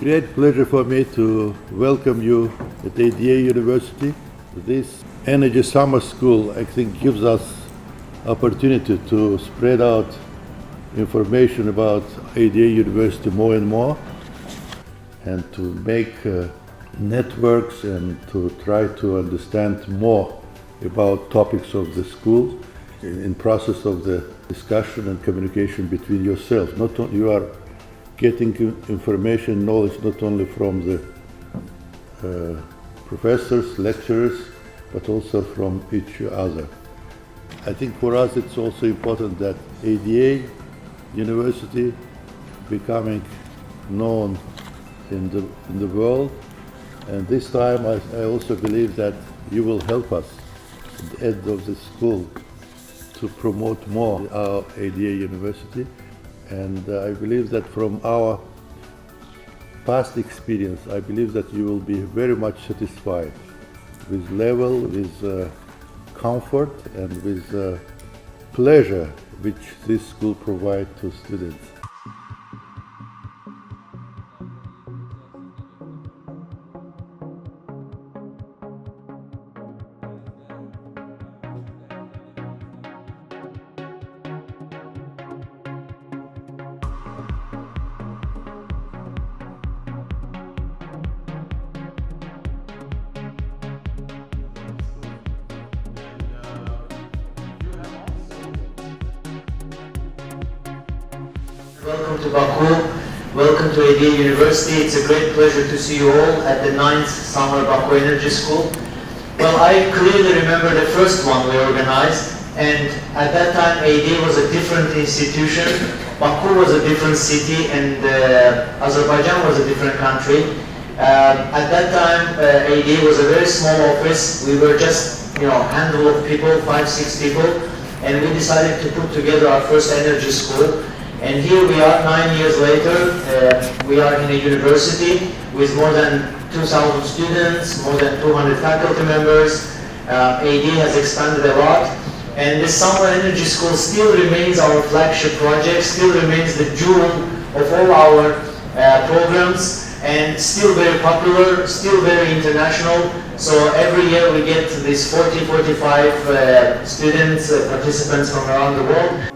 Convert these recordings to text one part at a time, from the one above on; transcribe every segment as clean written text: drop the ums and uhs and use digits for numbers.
great pleasure for me to welcome you at ADA University. This Energy Summer School, I think, gives us opportunity to spread out information about ADA University more and more, and to make networks and to try to understand more about topics of the school in process of the discussion and communication between yourselves. Not only you are getting information, knowledge not only from the professors, lecturers, but also from each other. I think for us it's also important that ADA University becoming known in the world, and this time I also believe that you will help us at the end of the school to promote more our ADA University. And I believe that from our past experience, I believe that you will be very much satisfied with level, with comfort, and with pleasure which this school provides to students. Welcome to Baku, welcome to ADA University. It's a great pleasure to see you all at the 9th Summer Baku Energy School. Well, I clearly remember the first one we organized, and at that time ADA was a different institution, Baku was a different city, and Azerbaijan was a different country. At that time ADA was a very small office. We were just a handful of people, 5-6 people, and we decided to put together our first energy school. And here we are 9 years later. We are in a university with more than 2,000 students, more than 200 faculty members. AD has expanded a lot, and the Summer Energy School still remains our flagship project, still remains the jewel of all our programs, and still very popular, still very international. So every year we get these 40-45 students, participants from around the world.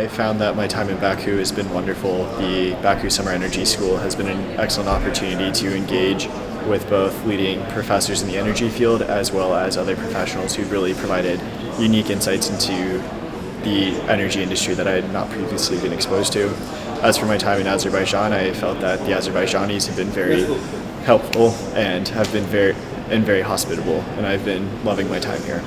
I found that my time in Baku has been wonderful. The Baku Summer Energy School has been an excellent opportunity to engage with both leading professors in the energy field as well as other professionals who've really provided unique insights into the energy industry that I had not previously been exposed to. As for my time in Azerbaijan, I felt that the Azerbaijanis have been very helpful and have been very hospitable, and I've been loving my time here.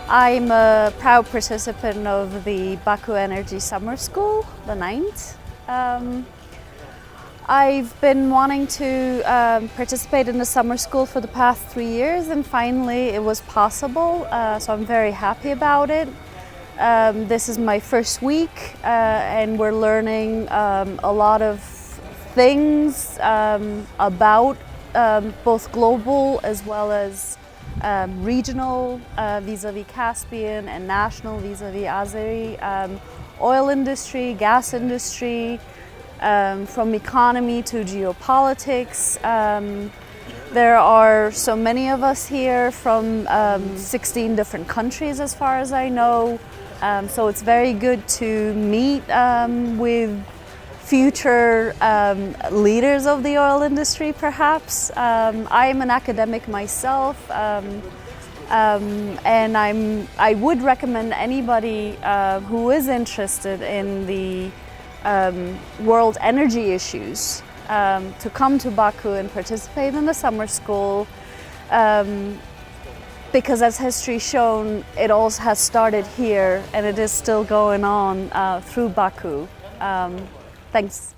I'm a proud participant of the Baku Energy Summer School, the 9th. I've been wanting to participate in the summer school for the past 3 years, and finally it was possible, so I'm very happy about it. This is my first week and we're learning a lot of things about both global as well as regional vis-a-vis Caspian and national vis-a-vis Azeri, oil industry, gas industry, from economy to geopolitics. There are so many of us here from 16 different countries as far as I know, so it's very good to meet with future leaders of the oil industry perhaps. I am an academic myself, and I would recommend anybody who is interested in the world energy issues to come to Baku and participate in the summer school. because as history shown, it all has started here and it is still going on through Baku. Thanks.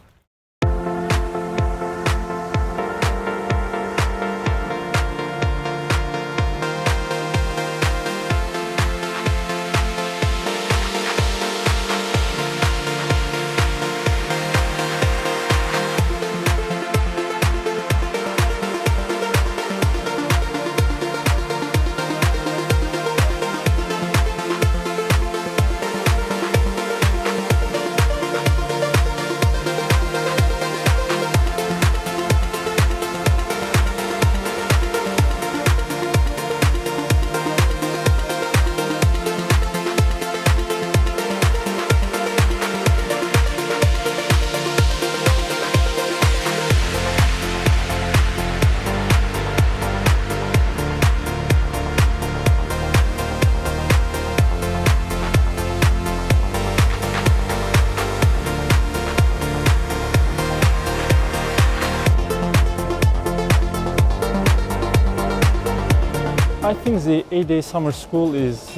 I think the 8-day summer school is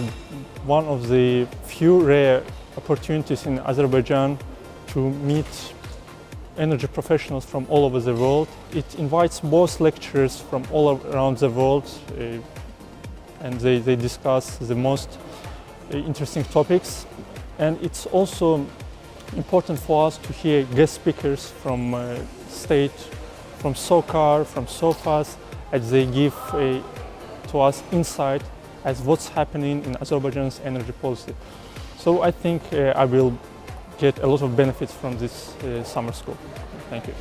one of the few rare opportunities in Azerbaijan to meet energy professionals from all over the world. It invites both lecturers from all around the world and they discuss the most interesting topics. And it's also important for us to hear guest speakers from state, from SOCAR, from SOFAS, as they give to us insight as what's happening in Azerbaijan's energy policy. So I think I will get a lot of benefits from this summer school. Thank you.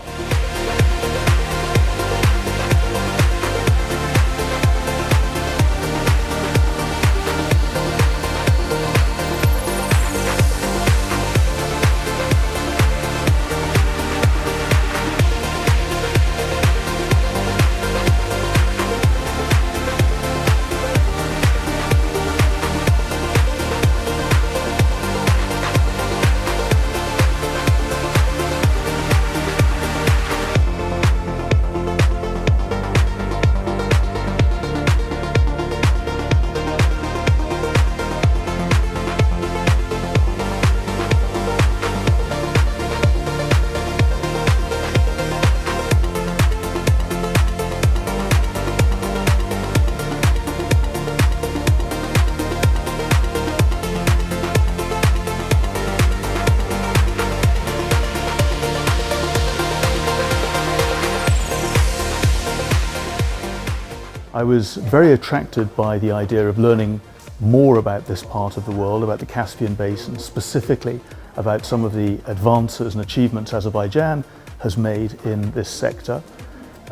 I was very attracted by the idea of learning more about this part of the world, about the Caspian Basin, specifically about some of the advances and achievements Azerbaijan has made in this sector,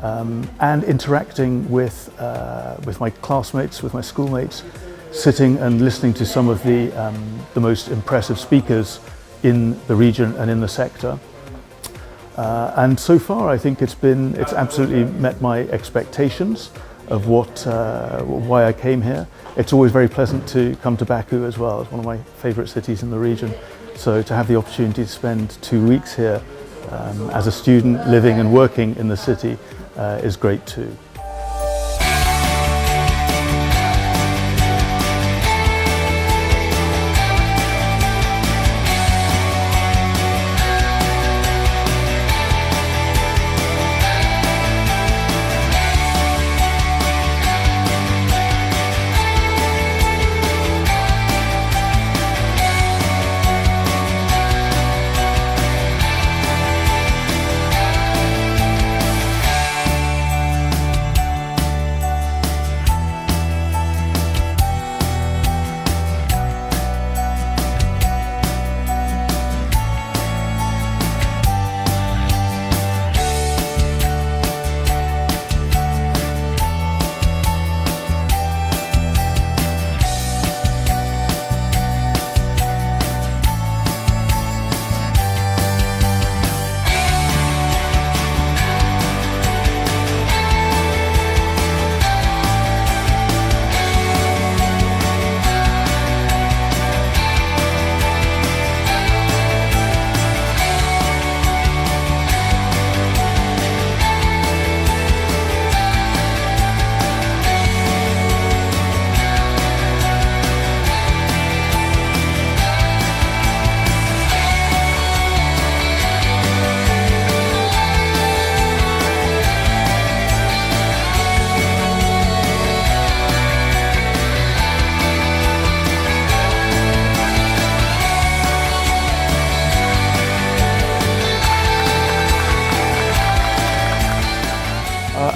and interacting with my classmates, with my schoolmates, sitting and listening to some of the most impressive speakers in the region and in the sector. And so far I think it's absolutely met my expectations of why I came here. It's always very pleasant to come to Baku as well. It's one of my favourite cities in the region. So to have the opportunity to spend 2 weeks here as a student living and working in the city is great too.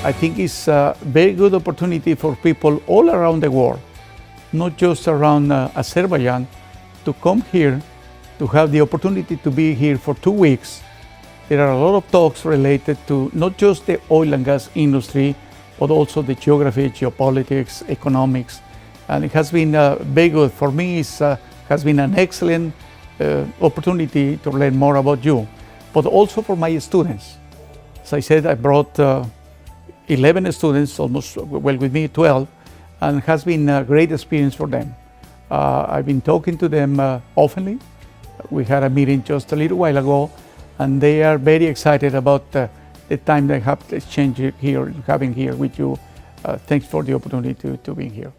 I think it's a very good opportunity for people all around the world, not just around Azerbaijan, to come here, to have the opportunity to be here for 2 weeks. There are a lot of talks related to not just the oil and gas industry, but also the geography, geopolitics, economics. And it has been very good. For me, it has been an excellent opportunity to learn more about you, but also for my students. As I said, I brought 11 students, almost, well, with me 12, and it has been a great experience for them. I've been talking to them oftenly. We had a meeting just a little while ago, and they are very excited about the time they have exchanged here, having here with you. Thanks for the opportunity to be here.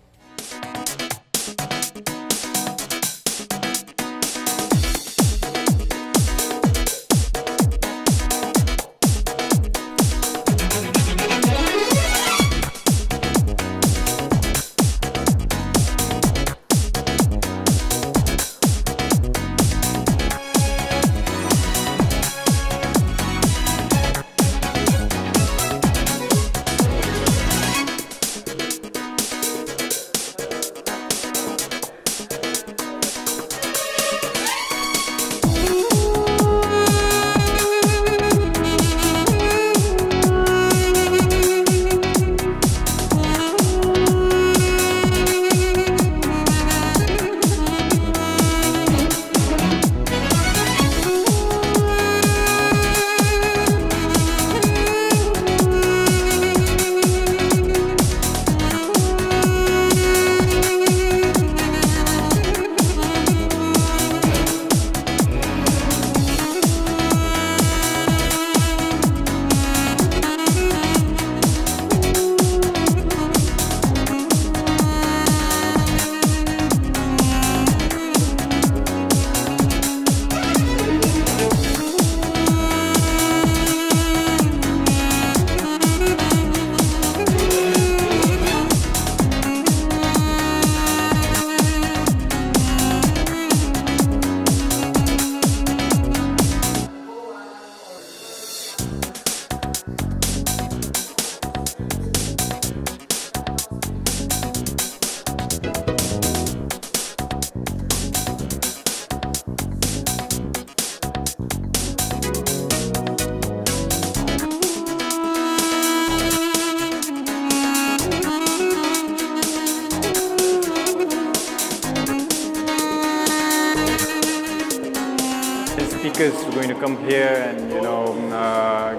Speakers are going to come here and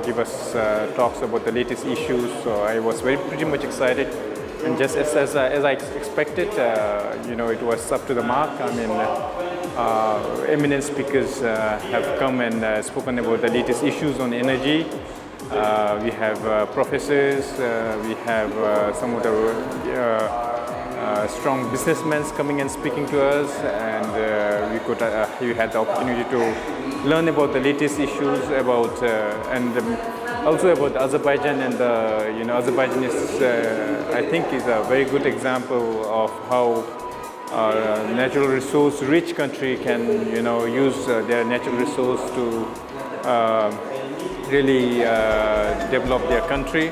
give us talks about the latest issues. So I was pretty much excited, and just as I expected, it was up to the mark. I mean, eminent speakers have come and spoken about the latest issues on energy. We have professors, we have some of the strong businessmen coming and speaking to us, and we had the opportunity to learn about the latest issues about also about Azerbaijan. And Azerbaijan is, I think, is a very good example of how a natural resource rich country can use their natural resource to really develop their country.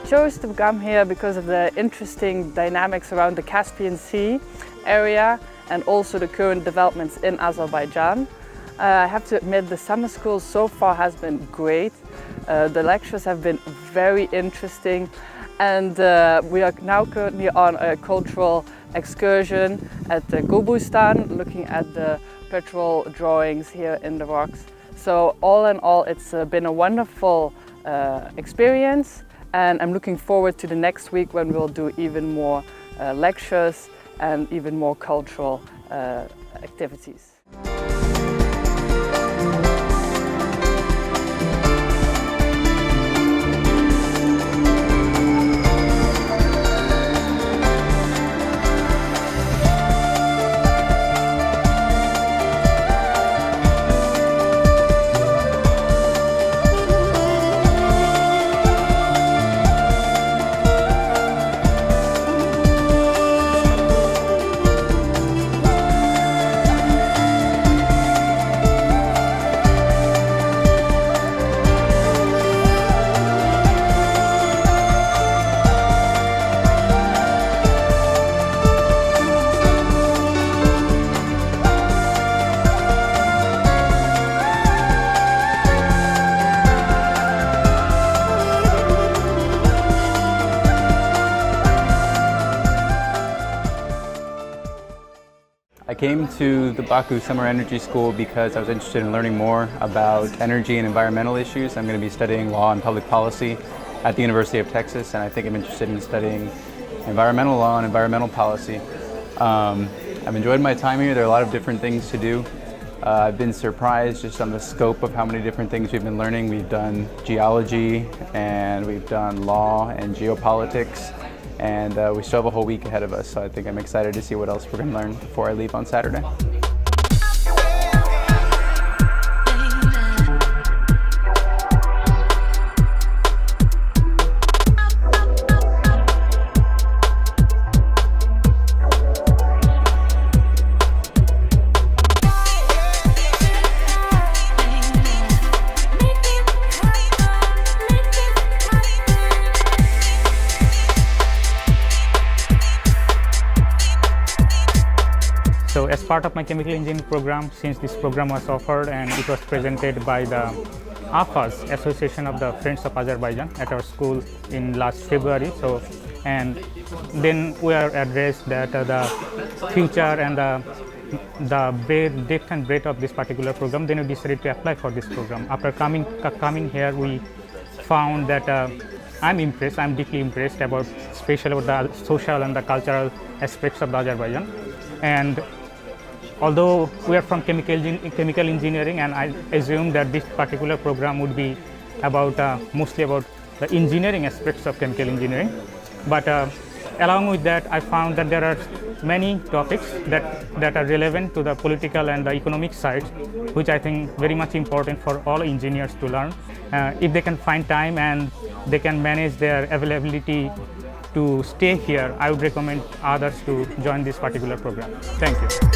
chose to come here because of the interesting dynamics around the Caspian Sea area and also the current developments in Azerbaijan. I have to admit the summer school so far has been great. The lectures have been very interesting, and we are now currently on a cultural excursion at Gobustan, looking at the petrol drawings here in the rocks. So all in all, it's been a wonderful experience, and I'm looking forward to the next week when we'll do even more lectures and even more cultural activities. I came to the Baku Summer Energy School because I was interested in learning more about energy and environmental issues. I'm going to be studying law and public policy at the University of Texas, and I think I'm interested in studying environmental law and environmental policy. I've enjoyed my time here. There are a lot of different things to do. I've been surprised just on the scope of how many different things we've been learning. We've done geology, and we've done law and geopolitics. And we still have a whole week ahead of us, so I think I'm excited to see what else we're going to learn before I leave on Saturday. So as part of my chemical engineering program, since this program was offered and it was presented by the AFAS, Association of the Friends of Azerbaijan, at our school in last February. And then we are addressed that the future and the depth and breadth of this particular program, then we decided to apply for this program. After coming here, we found that I'm deeply impressed about, especially about the social and the cultural aspects of the Azerbaijan. And although we are from chemical engineering, and I assume that this particular program would be about mostly about the engineering aspects of chemical engineering. But along with that, I found that there are many topics that are relevant to the political and the economic side, which I think very much important for all engineers to learn. If they can find time and they can manage their availability to stay here, I would recommend others to join this particular program. Thank you.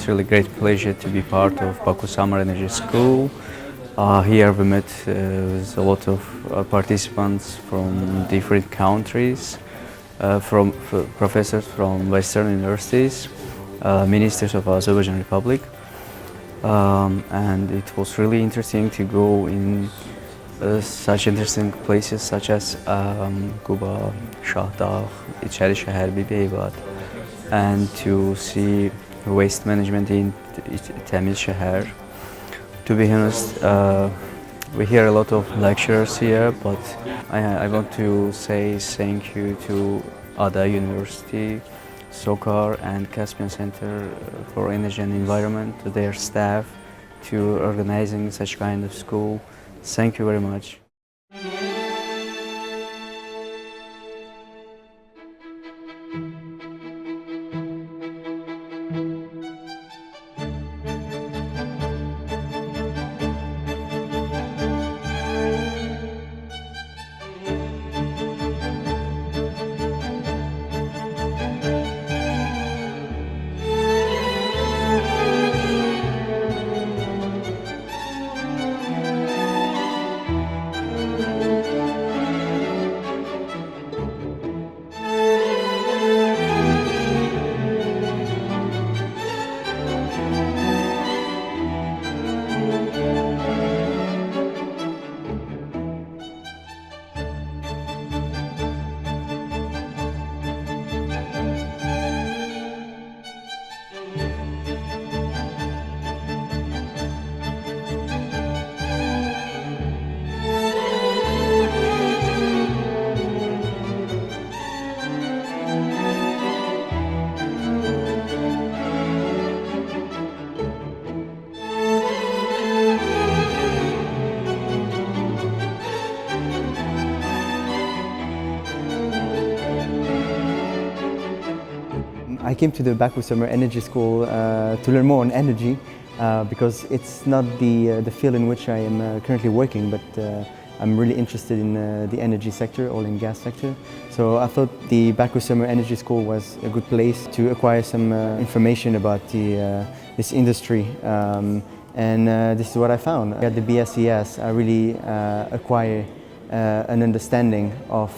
really great pleasure to be part of Baku Summer Energy School. Here we met with a lot of participants from different countries, from professors from Western universities, ministers of Azerbaijan Republic, and it was really interesting to go in such interesting places such as Kuba, Shahdagh, İçeri Şehir, Bibeybat, and to see waste management in Temiz Şehir. To be honest, we hear a lot of lectures here, but I want to say thank you to Ada University, SOCAR and Caspian Center for Energy and Environment, to their staff, to organizing such kind of school. Thank you very much. I came to the Baku Summer Energy School to learn more on energy because it's not the field in which I am currently working, but I'm really interested in the energy sector, oil and gas sector. So I thought the Baku Summer Energy School was a good place to acquire some information about this industry. And this is what I found. At the BSES, I really acquire an understanding of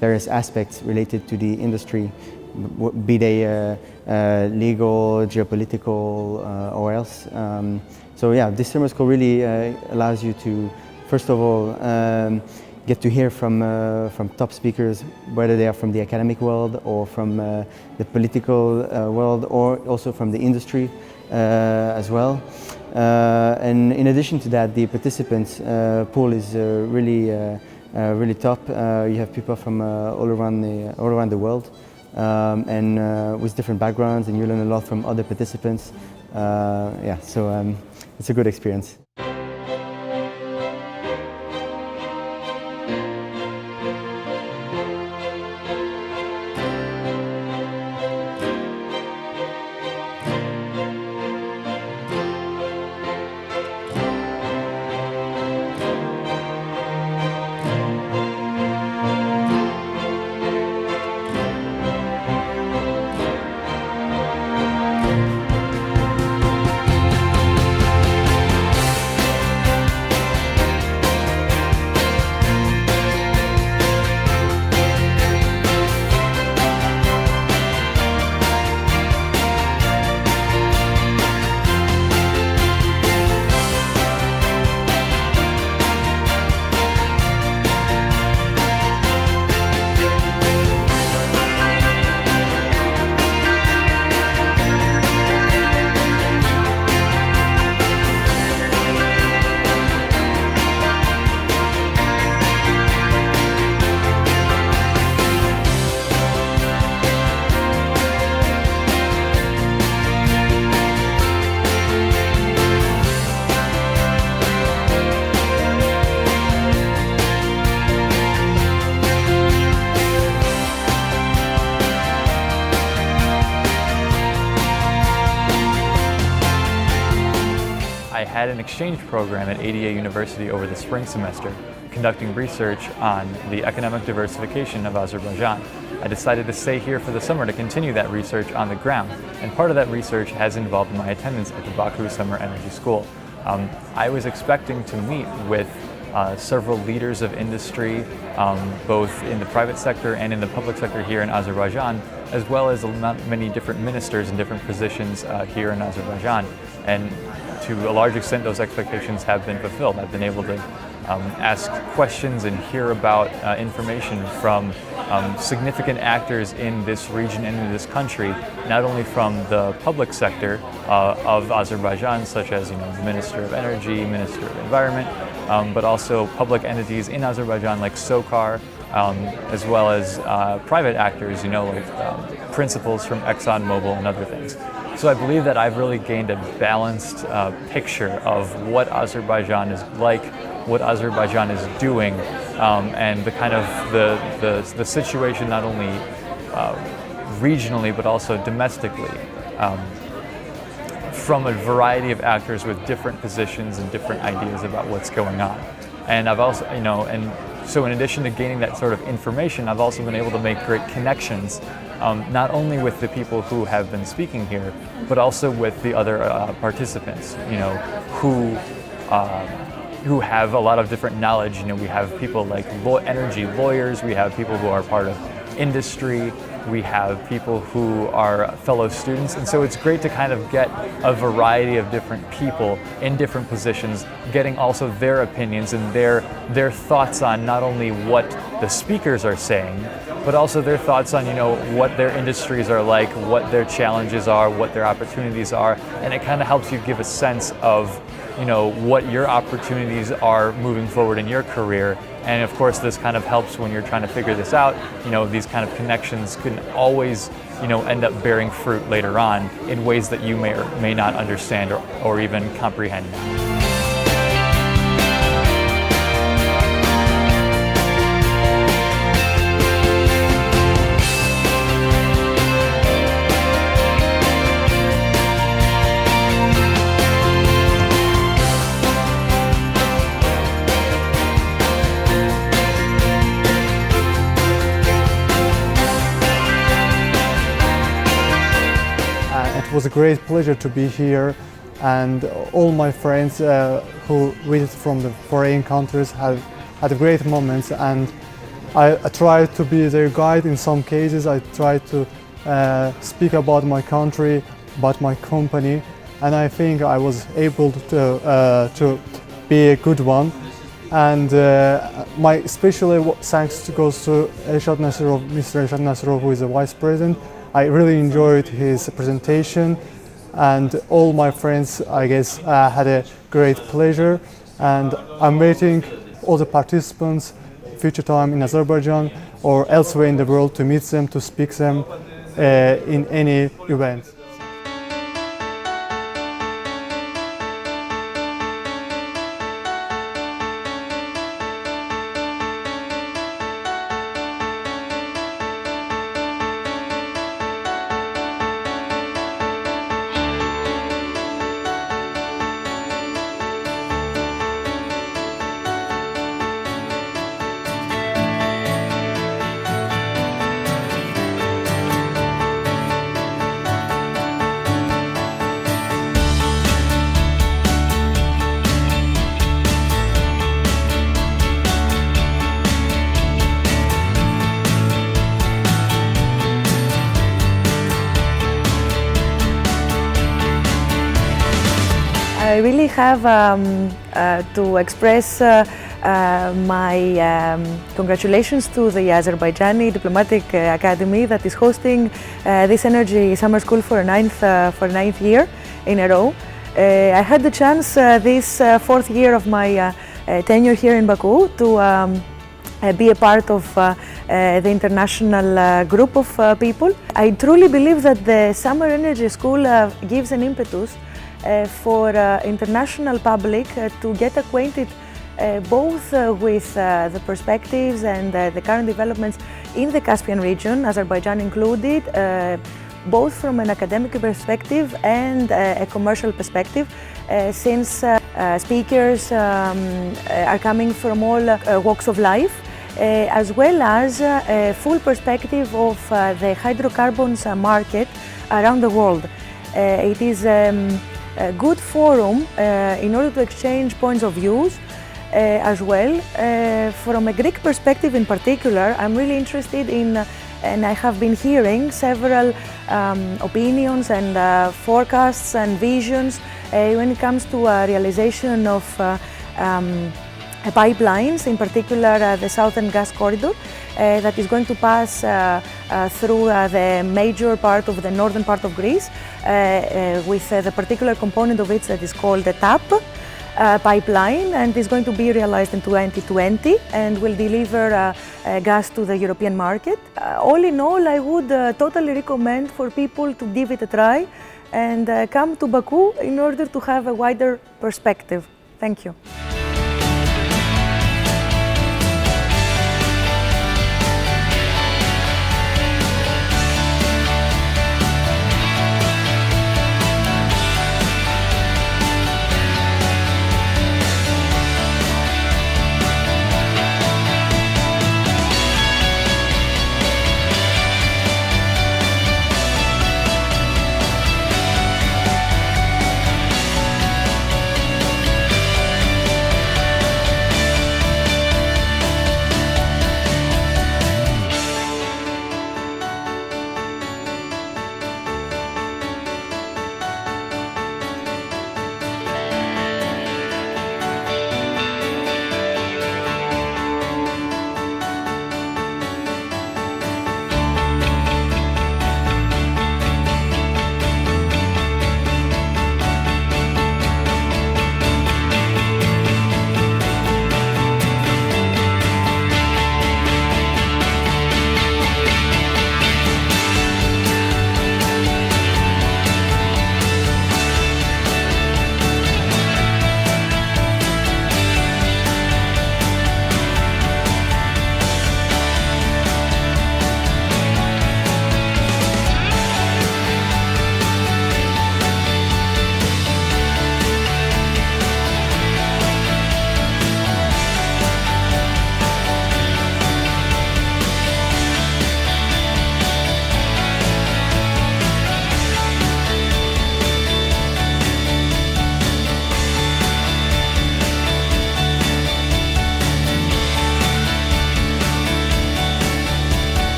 various aspects related to the industry, be they legal, geopolitical, or else. So yeah, this summer school really allows you to, first of all, get to hear from top speakers, whether they are from the academic world or from the political world, or also from the industry as well. And in addition to that, the participants pool is really top. You have people from all around the world. And with different backgrounds, and you learn a lot from other participants. Yeah, so it's a good experience. I had an exchange program at ADA University over the spring semester, conducting research on the economic diversification of Azerbaijan. I decided to stay here for the summer to continue that research on the ground. And part of that research has involved my attendance at the Baku Summer Energy School. I was expecting to meet with several leaders of industry, both in the private sector and in the public sector here in Azerbaijan, as well as many different ministers in different positions here in Azerbaijan. And to a large extent, those expectations have been fulfilled. I've been able to ask questions and hear about information from significant actors in this region and in this country, not only from the public sector of Azerbaijan, such as the Minister of Energy, Minister of Environment, but also public entities in Azerbaijan like SOCAR, as well as private actors, like principals from Exxon Mobil and other things. So I believe that I've really gained a balanced picture of what Azerbaijan is like, what Azerbaijan is doing, and the kind of the situation not only regionally but also domestically, from a variety of actors with different positions and different ideas about what's going on. And I've also, so in addition to gaining that sort of information, I've also been able to make great connections, not only with the people who have been speaking here, but also with the other participants, who have a lot of different knowledge. We have people like energy lawyers, we have people who are part of industry, we have people who are fellow students, and so it's great to kind of get a variety of different people in different positions, getting also their opinions and their thoughts on not only what the speakers are saying, but also their thoughts on what their industries are like, what their challenges are, what their opportunities are, and it kind of helps you give a sense of what your opportunities are moving forward in your career. And of course, this kind of helps when you're trying to figure this out. These kind of connections can always, end up bearing fruit later on in ways that you may or may not understand or even comprehend. It was a great pleasure to be here, and all my friends who visited from the foreign countries had great moments, and I tried to be their guide in some cases. I tried to speak about my country, about my company, and I think I was able to be a good one. And my especially thanks goes to Mr. Elshad Nasirov, who is the Vice President. I really enjoyed his presentation, and all my friends, I guess, had a great pleasure. And I'm waiting all the participants future time in Azerbaijan or elsewhere in the world to meet them, to speak them in any event. I really have to express my congratulations to the Azerbaijani Diplomatic Academy that is hosting this Energy Summer School for ninth year in a row. I had the chance this fourth year of my tenure here in Baku to be a part of the international group of people. I truly believe that the Summer Energy School gives an impetus for international public to get acquainted both with the perspectives and the current developments in the Caspian region, Azerbaijan included, both from an academic perspective and a commercial perspective, since speakers are coming from all walks of life. as well as a full perspective of the hydrocarbons market around the world. It is a good forum in order to exchange points of views as well. From a Greek perspective in particular, I'm really interested in, and I have been hearing several opinions and forecasts and visions when it comes to realization of pipelines, in particular the Southern Gas Corridor, that is going to pass through the major part of the northern part of Greece, with the particular component of it that is called the TAP pipeline, and is going to be realized in 2020 and will deliver gas to the European market. All in all, I would totally recommend for people to give it a try and come to Baku in order to have a wider perspective. Thank you.